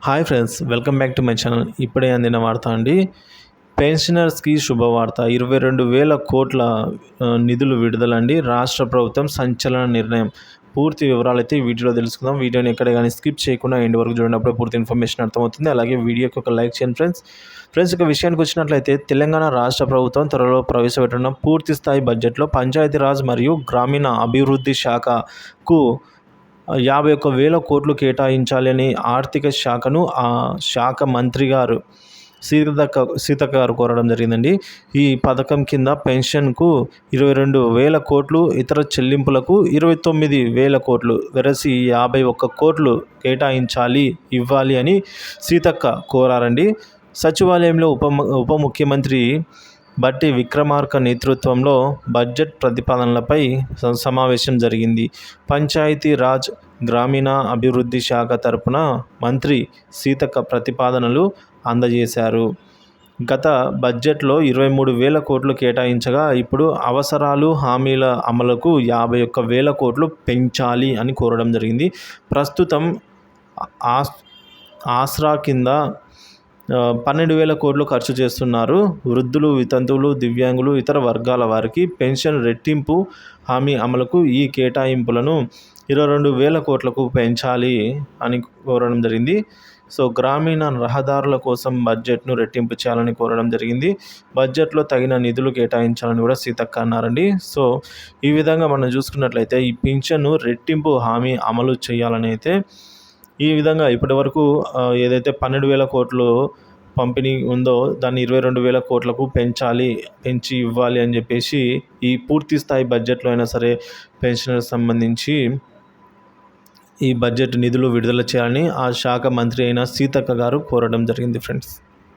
Hi friends, welcome back to my channel. ఇప్పుడే అందిన వార్త అండి. పెన్షనర్స్కి శుభవార్త. 22,000 కోట్ల నిధులు విడుదలండి. రాష్ట్ర ప్రభుత్వం సంచలన నిర్ణయం. పూర్తి వివరాలైతే ఈ వీడియోలో తెలుసుకుందాం. వీడియోని ఎక్కడ కానీ స్కిప్ చేయకుండా ఎండ్ వరకు చూడనప్పుడు పూర్తి ఇన్ఫర్మేషన్ అర్థమవుతుంది. అలాగే వీడియోకి ఒక లైక్ చేయండి ఫ్రెండ్స్. ఇక విషయానికి వచ్చినట్లయితే తెలంగాణ రాష్ట్ర ప్రభుత్వం త్వరలో ప్రవేశపెట్టడం పూర్తి స్థాయి బడ్జెట్లో పంచాయతీరాజ్ మరియు గ్రామీణ అభివృద్ధి శాఖకు 51,000 కోట్లు కేటాయించాలని ఆర్థిక శాఖను ఆ శాఖ మంత్రి గారు సీతక్క గారు కోరడం జరిగిందండి. ఈ పథకం కింద పెన్షన్కు 22,000 కోట్లు, ఇతర చెల్లింపులకు 29,000 కోట్లు వెరసి 51 కోట్లు ఇవ్వాలి అని సీతక్క కోరారండి. సచివాలయంలో ఉప ముఖ్యమంత్రి బట్టి విక్రమార్క నేతృత్వంలో బడ్జెట్ ప్రతిపాదనలపై సమావేశం జరిగింది. పంచాయతీ రాజ్ గ్రామీణ అభివృద్ధి శాఖ తరపున మంత్రి సీతక్క ప్రతిపాదనలు అందజేశారు. గత బడ్జెట్లో 23,000 కోట్లు కేటాయించగా ఇప్పుడు అవసరాలు, హామీల అమలుకు 51,000 కోట్లు పెంచాలి అని కోరడం జరిగింది. ప్రస్తుతం ఆస్రా కింద 12,000 కోట్లు ఖర్చు చేస్తున్నారు. వృద్ధులు, వితంతువులు, దివ్యాంగులు, ఇతర వర్గాల వారికి పెన్షన్ రెట్టింపు హామీ అమలుకు ఈ కేటాయింపులను 22,000 కోట్లకు పెంచాలి అని కోరడం జరిగింది. గ్రామీణ రహదారుల కోసం బడ్జెట్ను రెట్టింపు చేయాలని కోరడం జరిగింది. బడ్జెట్లో తగిన నిధులు కేటాయించాలని కూడా సీతక్క అన్నారండి. ఈ విధంగా మనం చూసుకున్నట్లయితే ఈ పింఛన్ను రెట్టింపు హామీ అమలు చేయాలని అయితే ఈ విధంగా ఇప్పటి వరకు ఏదైతే 12,000 కోట్లు పంపిణీ ఉందో దాన్ని 22,000 కోట్లకు పెంచి ఇవ్వాలి అని చెప్పేసి ఈ పూర్తి స్థాయి బడ్జెట్లో అయినా సరే పెన్షనర్ సంబంధించి ఈ బడ్జెట్ నిధులు విడుదల చేయాలని ఆ శాఖ మంత్రి అయిన సీతక్క గారు కోరడం జరిగింది ఫ్రెండ్స్.